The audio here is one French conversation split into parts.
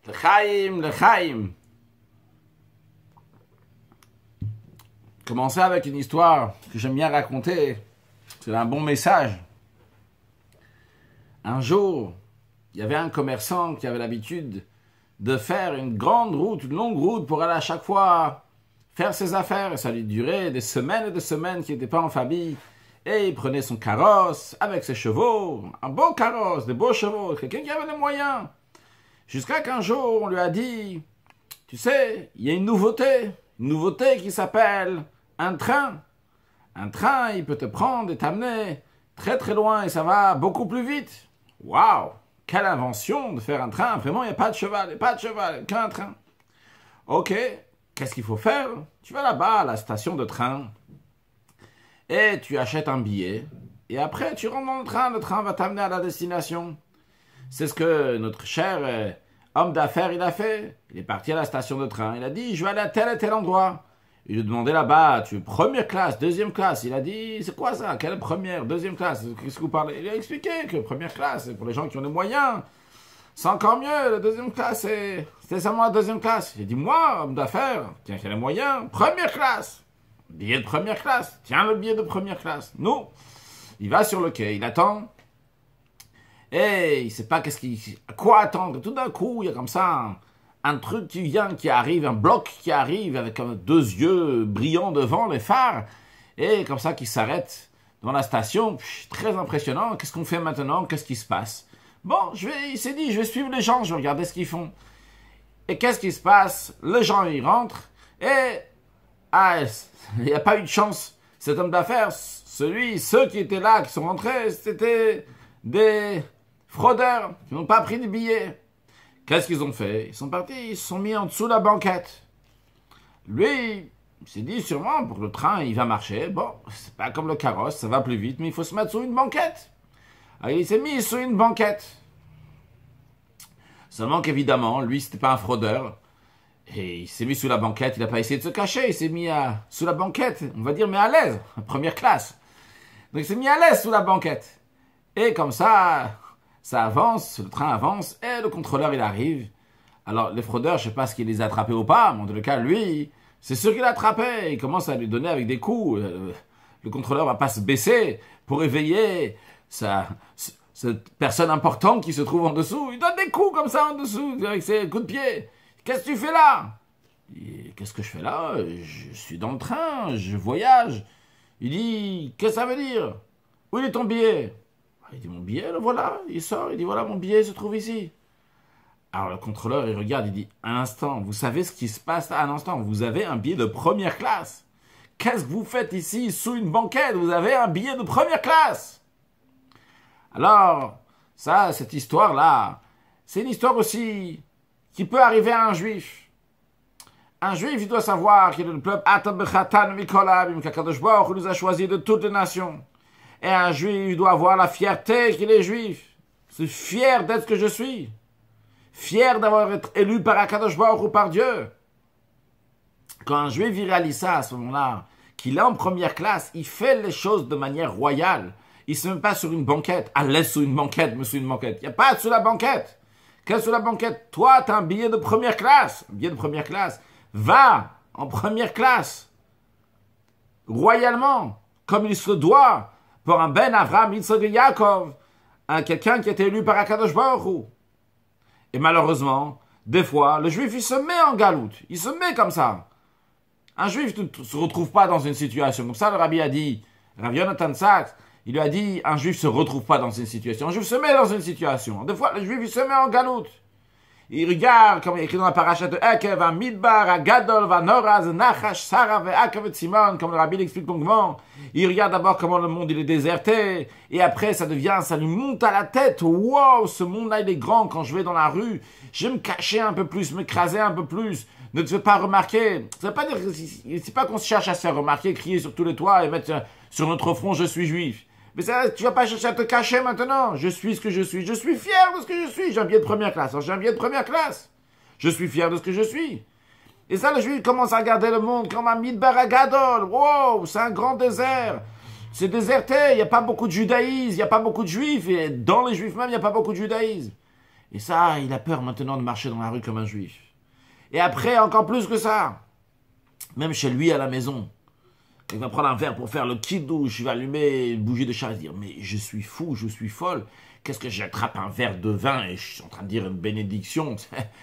L'chaim, l'chaim. Commencer avec une histoire que j'aime bien raconter. C'est un bon message. Un jour, il y avait un commerçant qui avait l'habitude de faire une grande route, une longue route pour aller à chaque fois faire ses affaires. Et ça lui durait des semaines et des semaines qu'il n'était pas en famille. Et il prenait son carrosse avec ses chevaux, un beau carrosse, des beaux chevaux, quelqu'un qui avait les moyens. Jusqu'à qu'un jour, on lui a dit, tu sais, il y a une nouveauté qui s'appelle un train. Un train, il peut te prendre et t'amener très très loin et ça va beaucoup plus vite. Waouh, quelle invention de faire un train. Vraiment, il n'y a pas de cheval, qu'un train. Ok, qu'est-ce qu'il faut faire? Tu vas là-bas à la station de train et tu achètes un billet et après tu rentres dans le train va t'amener à la destination. C'est ce que notre cher homme d'affaires, il a fait. Il est parti à la station de train. Il a dit, je vais aller à tel et tel endroit. Il lui a demandé là-bas, tu veux première classe, deuxième classe? Il a dit, c'est quoi ça? Quelle première, deuxième classe? Qu'est-ce que vous parlez? Il a expliqué que première classe, c'est pour les gens qui ont les moyens. C'est encore mieux, la deuxième classe, c'était seulement la deuxième classe. Il a dit, moi, homme d'affaires, qui a les moyens, première classe. Billet de première classe. Tiens le billet de première classe. Non. Il va sur le quai, il attend. Et il ne sait pas à quoi attendre. Tout d'un coup, il y a comme ça un truc qui vient, qui arrive, un bloc qui arrive avec deux yeux brillants devant les phares. Et comme ça, qui s'arrête dans la station. Très impressionnant. Qu'est-ce qu'on fait maintenant? Qu'est-ce qui se passe? Bon, il s'est dit, je vais suivre les gens, je vais regarder ce qu'ils font. Et qu'est-ce qui se passe? Les gens, ils rentrent. Et il n'y a pas eu de chance. Cet homme d'affaires, ceux qui étaient là, qui sont rentrés, c'était des fraudeurs qui n'ont pas pris de billets. Qu'est-ce qu'ils ont fait? Ils sont partis, ils se sont mis en dessous de la banquette. Lui, il s'est dit sûrement, pour le train, il va marcher. Bon, c'est pas comme le carrosse, ça va plus vite, mais il faut se mettre sur une banquette. Alors, il s'est mis sur une banquette. Seulement qu'évidemment, lui, c'était pas un fraudeur. Et il s'est mis sous la banquette, il n'a pas essayé de se cacher, il s'est mis sous la banquette, on va dire, mais à l'aise, première classe. Donc il s'est mis à l'aise sous la banquette. Et comme ça avance, le train avance, et le contrôleur, il arrive. Alors, les fraudeurs, je ne sais pas ce qu'il les a attrapés ou pas, mais en tout cas, lui, c'est sûr qu'il l'a attrapé. Il commence à lui donner avec des coups. Le contrôleur ne va pas se baisser pour éveiller cette personne importante qui se trouve en dessous. Il donne des coups comme ça en dessous, avec ses coups de pied. Qu'est-ce que tu fais là? Qu'est-ce que je fais là? Je suis dans le train, je voyage. Il dit, qu'est-ce que ça veut dire? Où est ton billet? Il dit, mon billet, le voilà. Il sort, il dit, voilà, mon billet se trouve ici. Alors le contrôleur, il regarde, il dit, un instant, vous savez ce qui se passe là? Un instant, vous avez un billet de première classe. Qu'est-ce que vous faites ici, sous une banquette? Vous avez un billet de première classe. Alors, cette histoire-là, c'est une histoire aussi qui peut arriver à un juif. Un juif, il doit savoir qu'il est le peuple qu'Akadosh Baruch Hu nous a choisi de toutes les nations. Et un juif, il doit avoir la fierté qu'il est juif. C'est fier d'être ce que je suis. Fier d'avoir été élu par Akadosh Baruch Hu, par Dieu. Quand un juif il réalise ça à ce moment-là, qu'il est en première classe, il fait les choses de manière royale. Il ne se met pas sur une banquette. À l'aise sous une banquette, mais sous une banquette. Il n'y a pas sous la banquette. Qu'est-ce sous la banquette? Toi, tu as un billet de première classe. Un billet de première classe. Va en première classe. Royalement. Comme il se doit. Pour un Ben Avraham, Yitzhak et Yaakov. Quelqu'un qui a été élu par Akadosh Baruch Hu. Et malheureusement, des fois, le juif, il se met en galoute. Il se met comme ça. Un juif ne se retrouve pas dans une situation. Comme ça, le rabbi a dit, Rav Yonatan Sachs, il lui a dit, un juif se retrouve pas dans une situation. Un juif se met dans une situation. Des fois, le juif, il se met en galoute. Il regarde, comme il est écrit dans la paracha de Ekev, va Midbar, va Gadol, va Noraz, Nachash, Sarah, va Akav et Simon, comme le rabbi l'explique longuement. Il regarde d'abord comment le monde il est déserté, et après ça lui monte à la tête. Wow, ce monde-là il est grand. Quand je vais dans la rue, je vais me cacher un peu plus, m'écraser un peu plus. Ne te fais pas remarquer. Ça veut pas dire, c'est pas qu'on se cherche à se faire remarquer, crier sur tous les toits et mettre sur notre front je suis juif. Mais ça, tu vas pas chercher à te cacher maintenant. Je suis ce que je suis. Je suis fier de ce que je suis. J'ai un billet de première classe. Alors, j'ai un billet de première classe. Je suis fier de ce que je suis. Et ça, le juif commence à regarder le monde comme un Midbar Agadol. Wow, c'est un grand désert. C'est déserté. Il n'y a pas beaucoup de judaïsme. Il n'y a pas beaucoup de juifs. Et dans les juifs même, il n'y a pas beaucoup de judaïsme. Et ça, il a peur maintenant de marcher dans la rue comme un juif. Et après, encore plus que ça, même chez lui à la maison, il va prendre un verre pour faire le kidouche, il va allumer une bougie de chasse, dire mais je suis fou, je suis folle. Qu'est-ce que j'attrape un verre de vin et je suis en train de dire une bénédiction?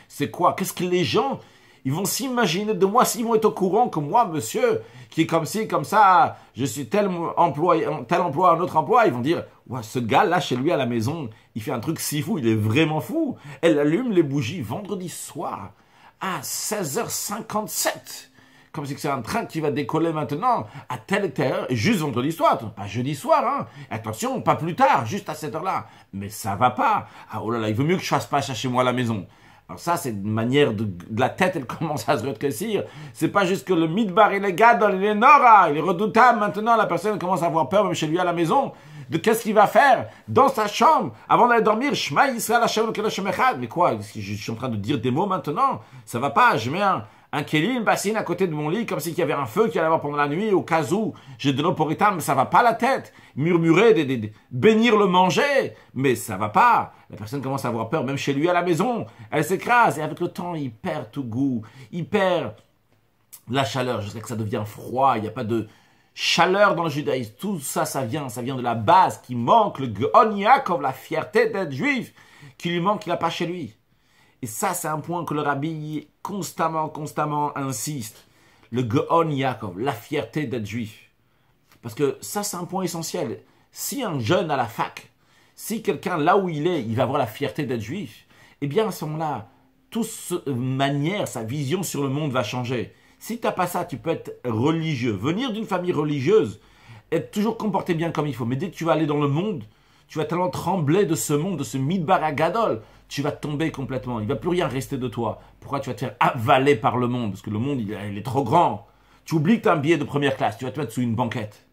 C'est quoi? Qu'est-ce que les gens, ils vont s'imaginer de moi s'ils vont être au courant que moi, monsieur, qui est comme ci, comme ça, je suis tel emploi, un autre emploi, ils vont dire ouais, ce gars-là, chez lui à la maison, il fait un truc si fou, il est vraiment fou. Elle allume les bougies vendredi soir à 16h57. Comme si c'est un train qui va décoller maintenant à telle heure, juste vendredi soir, pas jeudi soir, hein. Attention, pas plus tard, juste à cette heure-là. Mais ça va pas. Ah, oh là là, il vaut mieux que je fasse pas ça chez moi à la maison. Alors ça, c'est une manière de la tête, elle commence à se rétrécir. C'est pas juste que le midbar, il est gadol, il est nora, il est redoutable. Maintenant, la personne commence à avoir peur, même chez lui à la maison, de qu'est-ce qu'il va faire dans sa chambre avant d'aller dormir. Shema Yisrael Hashem Elokeinu Echad. Mais quoi, je suis en train de dire des mots maintenant. Ça va pas, je mets un kéli, une bassine à côté de mon lit, comme s'il y avait un feu qui allait avoir pendant la nuit, au cas où j'ai de l'eau pour éteindre, mais ça va pas la tête. Murmurer, bénir le manger, mais ça va pas. La personne commence à avoir peur, même chez lui à la maison. Elle s'écrase, et avec le temps, il perd tout goût. Il perd la chaleur, jusqu'à que ça devient froid. Il n'y a pas de chaleur dans le judaïsme. Tout ça, ça vient de la base qui manque, le Gaon Yaakov, la fierté d'être juif, qui lui manque, qu'il n'a pas chez lui. Et ça, c'est un point que le rabbi constamment insiste. Le Gaon Yaakov, la fierté d'être juif. Parce que ça, c'est un point essentiel. Si un jeune à la fac, si quelqu'un, là où il est, il va avoir la fierté d'être juif, eh bien, à ce moment-là, toute manière, sa vision sur le monde va changer. Si tu n'as pas ça, tu peux être religieux. Venir d'une famille religieuse, être toujours comporté bien comme il faut. Mais dès que tu vas aller dans le monde, tu vas tellement trembler de ce monde, de ce midbar agadol, tu vas tomber complètement. Il ne va plus rien rester de toi. Pourquoi tu vas te faire avaler par le monde? Parce que le monde, il est trop grand. Tu oublies que tu as un billet de première classe. Tu vas te mettre sous une banquette.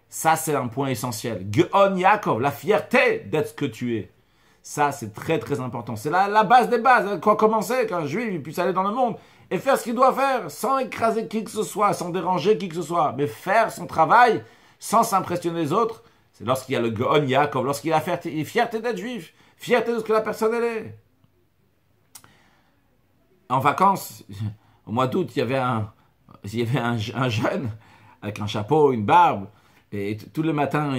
Ça, c'est un point essentiel. Gaon Yaakov, la fierté d'être ce que tu es. Ça, c'est très, très important. C'est la base des bases. Quoi commencer qu'un juif puisse aller dans le monde et faire ce qu'il doit faire, sans écraser qui que ce soit, sans déranger qui que ce soit. Mais faire son travail sans s'impressionner les autres. C'est lorsqu'il y a le Gaon Yaakov, lorsqu'il y a la fierté d'être juif. Fierté de ce que la personne elle est. En vacances, au mois d'août, il y avait un jeune avec un chapeau, une barbe, et tous les matins,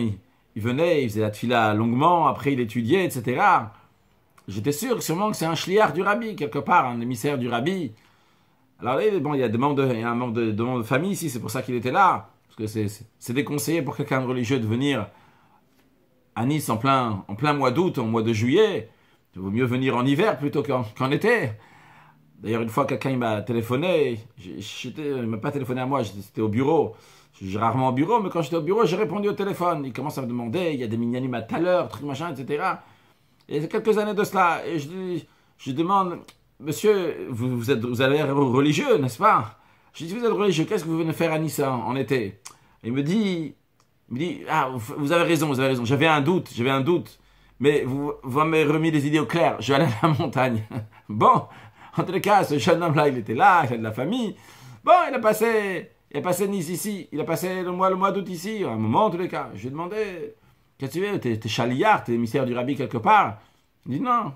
il venait, il faisait la tefila longuement, après il étudiait, etc. J'étais sûr, sûrement que c'est un shliach du rabbi, quelque part, un émissaire du rabbi. Alors là, bon, il y a un membre de famille ici, c'est pour ça qu'il était là, parce que c'est déconseillé pour quelqu'un de religieux de venir à Nice en plein mois d'août, en mois de juillet. Il vaut mieux venir en hiver plutôt qu'en été. D'ailleurs, une fois, quelqu'un il m'a téléphoné. Il m'a pas téléphoné à moi, j'étais au bureau. Je suis rarement au bureau, mais quand j'étais au bureau, j'ai répondu au téléphone. Il commence à me demander, il y a des minyanim à telle heure, truc machin, etc. Et c'est quelques années de cela. Et je demande, monsieur, vous avez l'air religieux, n'est-ce pas? Je dis, vous êtes religieux, qu'est-ce que vous venez faire à Nice en été? Il me dit, ah, vous avez raison, j'avais un doute, mais vous m'avez remis les idées au clair, je vais aller à la montagne. Bon, en tous les cas, ce jeune homme-là, il était là, il a de la famille. Bon, il a passé Nice ici, il a passé le mois d'août ici, un moment en tous les cas. Je lui ai demandé, qu'est-ce que tu es? T'es chaliard, t'es émissaire du rabbi quelque part? Il dit non,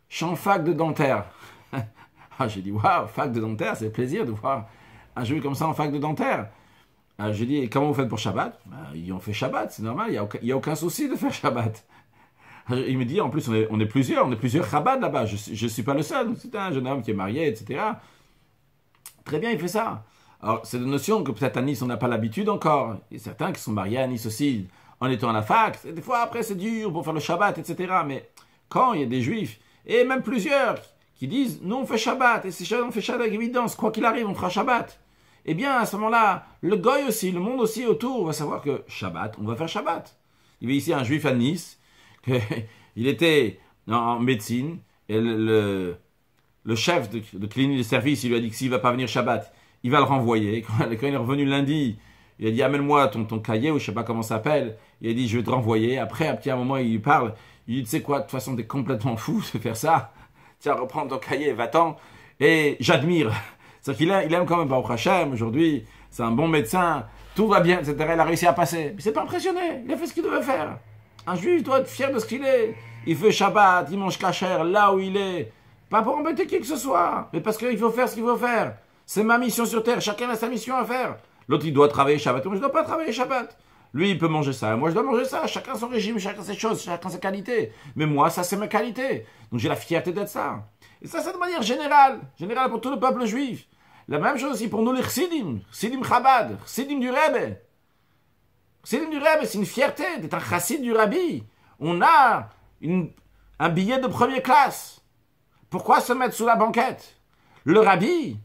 je suis en fac de dentaire. Ah, j'ai dit, waouh, fac de dentaire, c'est plaisir de voir un juif comme ça en fac de dentaire. J'ai dit, comment vous faites pour Shabbat? Ils ont fait Shabbat, c'est normal, il n'y a aucun souci de faire Shabbat. Il me dit, en plus, on est plusieurs Chabad là-bas, je ne suis pas le seul, c'est un jeune homme qui est marié, etc. Très bien, il fait ça. Alors, c'est une notion que peut-être à Nice, on n'a pas l'habitude encore. Il y a certains qui sont mariés à Nice aussi, en étant à la fac. Des fois, après, c'est dur pour faire le Shabbat, etc. Mais quand il y a des Juifs, et même plusieurs, qui disent, nous, on fait Shabbat, et si on fait Shabbat avec évidence, quoi qu'il arrive, on fera Shabbat. Eh bien, à ce moment-là, le goy aussi, le monde aussi autour va savoir que Shabbat, on va faire Shabbat. Il y avait ici un juif à Nice, il était en médecine, et le chef de clinique de service, il lui a dit que s'il ne va pas venir Shabbat, il va le renvoyer. Quand il est revenu lundi, il a dit, amène-moi ton cahier, ou je ne sais pas comment ça s'appelle. Il a dit, je vais te renvoyer. Après, à un moment, il lui parle. Il dit, tu sais quoi, de toute façon, tu es complètement fou de faire ça. Tiens, reprends ton cahier, va-t'en. Et j'admire. C'est-à-dire qu'il aime quand même Baruch Hashem, aujourd'hui, c'est un bon médecin, tout va bien, etc. Il a réussi à passer. Mais c'est pas impressionné, il a fait ce qu'il devait faire. Un juif doit être fier de ce qu'il est. il fait Shabbat, il mange kasher là où il est. Pas pour embêter qui que ce soit, mais parce qu'il faut faire ce qu'il faut faire. C'est ma mission sur terre, chacun a sa mission à faire. L'autre, il doit travailler Shabbat, moi je ne dois pas travailler Shabbat. Lui, il peut manger ça, moi je dois manger ça. Chacun son régime, chacun ses choses, chacun ses qualités. Mais moi, ça c'est ma qualité. Donc j'ai la fierté d'être ça. Et ça, c'est de manière générale pour tout le peuple juif. La même chose aussi pour nous les chassidim, chassidim Chabad, chassidim du Rebbe. Chassidim du Rebbe, c'est une fierté d'être un chassid du Rabbi. On a un billet de première classe. Pourquoi se mettre sous la banquette? Le Rabbi,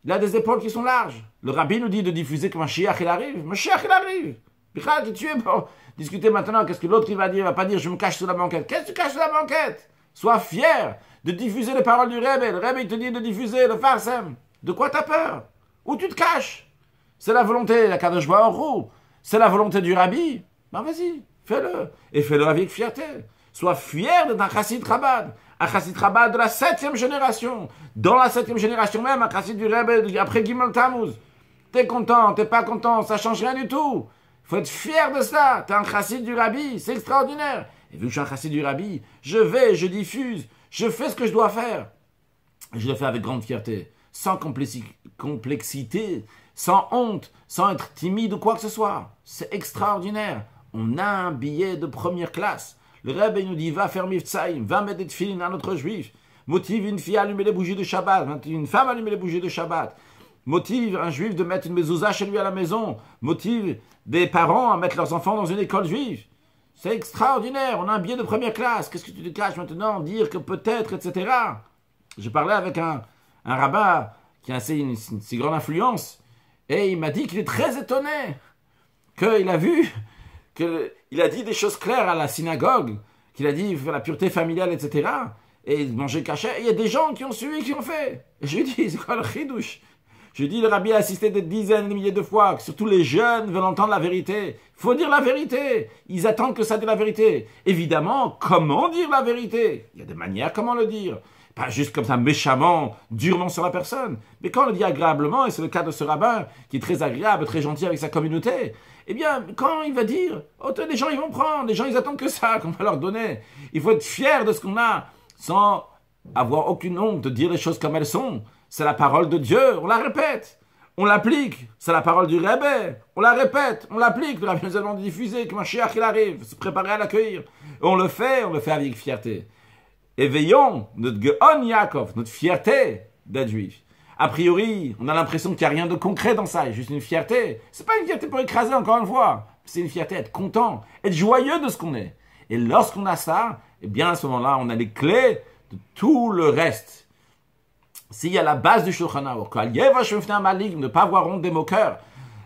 il a des épaules qui sont larges. Le Rabbi nous dit de diffuser que Mashiach il arrive. Mashiach il arrive. Michal, tu es pour discuter maintenant. Qu'est-ce que l'autre il va dire? Il va pas dire je me cache sous la banquette. Qu'est-ce que tu caches sous la banquette? Sois fier de diffuser les paroles du Rebbe. Le Rebbe il te dit de diffuser le farsem. De quoi t'as peur? Où tu te caches? C'est la volonté, la Kadosh Baruch Hu. C'est la volonté du Rabbi. Ben vas-y, fais-le. Et fais-le avec fierté. Sois fier d'être un chassid Chabad. Un chassid Chabad de la 7e génération. Dans la 7e génération même, un chassid du Rebbe après Gimel Tammuz. T'es content, t'es pas content, ça change rien du tout. Il faut être fier de ça. T'es un chassid du Rabbi, c'est extraordinaire. Et vu que je suis un chassid du Rabbi, je vais, je diffuse, je fais ce que je dois faire. Et je le fais avec grande fierté, sans complexité, sans honte, sans être timide ou quoi que ce soit. C'est extraordinaire. On a un billet de première classe. Le Rebbe nous dit, va faire Mivtsaïm, va mettre des tefilin à notre juif. Motive une fille à allumer les bougies de Shabbat, une femme à allumer les bougies de Shabbat. Motive un juif de mettre une mezouza chez lui à la maison. Motive des parents à mettre leurs enfants dans une école juive. C'est extraordinaire. On a un billet de première classe. Qu'est-ce que tu te caches maintenant? Dire que peut-être, etc. J'ai parlé avec un rabbin qui a une si grande influence. Et il m'a dit qu'il est très étonné. Qu'il a vu, qu'il a dit des choses claires à la synagogue. Qu'il a dit la pureté familiale, etc. Et manger cachet. Et il y a des gens qui ont suivi, qui ont fait. Et je lui ai dit, c'est quoi le chidouche? Je dis, le Rabbi a assisté des dizaines de milliers de fois, que surtout les jeunes veulent entendre la vérité. Il faut dire la vérité. Ils attendent que ça dise la vérité. Évidemment, comment dire la vérité? Il y a des manières comment le dire. Pas juste comme ça, méchamment, durement sur la personne. Mais quand on le dit agréablement, et c'est le cas de ce rabbin, qui est très agréable, très gentil avec sa communauté, eh bien, quand il va dire, oh, les gens ils vont prendre, les gens ils attendent que ça, qu'on va leur donner. Il faut être fier de ce qu'on a, sans avoir aucune honte de dire les choses comme elles sont. C'est la parole de Dieu, on la répète, on l'applique. C'est la parole du Rebbe, on la répète, on l'applique. Le Rabbi nous a diffusé que Mashiach il arrive, se préparer à l'accueillir. On le fait avec fierté. Éveillons notre Geon Yaakov, notre fierté d'être juif. A priori, on a l'impression qu'il n'y a rien de concret dans ça, juste une fierté. C'est pas une fierté pour écraser encore une fois, c'est une fierté être content, être joyeux de ce qu'on est. Et lorsqu'on a ça, eh bien à ce moment-là, on a les clés de tout le reste. S'il y a la base du Shulchan Aruch, de ne pas avoir honte des moqueurs,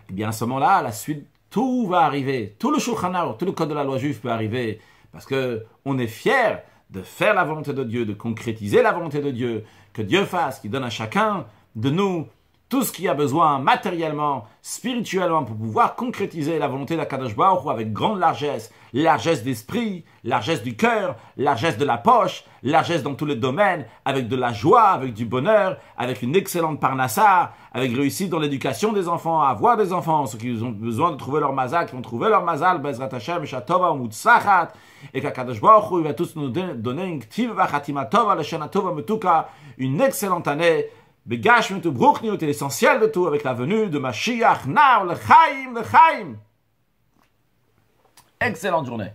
eh bien à ce moment-là, à la suite, tout va arriver. Tout le Shulchan Aruch, tout le code de la loi juive peut arriver. Parce qu'on est fier de faire la volonté de Dieu, de concrétiser la volonté de Dieu, que Dieu fasse, qu'il donne à chacun de nous tout ce qu'il a besoin matériellement, spirituellement, pour pouvoir concrétiser la volonté d'Akadosh Baruch Hu avec grande largesse, largesse d'esprit, largesse du cœur, largesse de la poche, largesse dans tous les domaines, avec de la joie, avec du bonheur, avec une excellente parnassa, avec réussite dans l'éducation des enfants, avoir des enfants, ceux qui ont besoin de trouver leur mazal, qui vont trouver leur mazal, Bezrat Hashem, Shatova, Mutsachat, et qu'Akadosh Baruch Hu, il va tous nous donner une ktiv vachatima tova, le shana tova metuka, une excellente année. Begash mit Bruchniut, l'essentiel de tout, avec la venue de Mashiach, Nar, le Chaim. Excellente journée.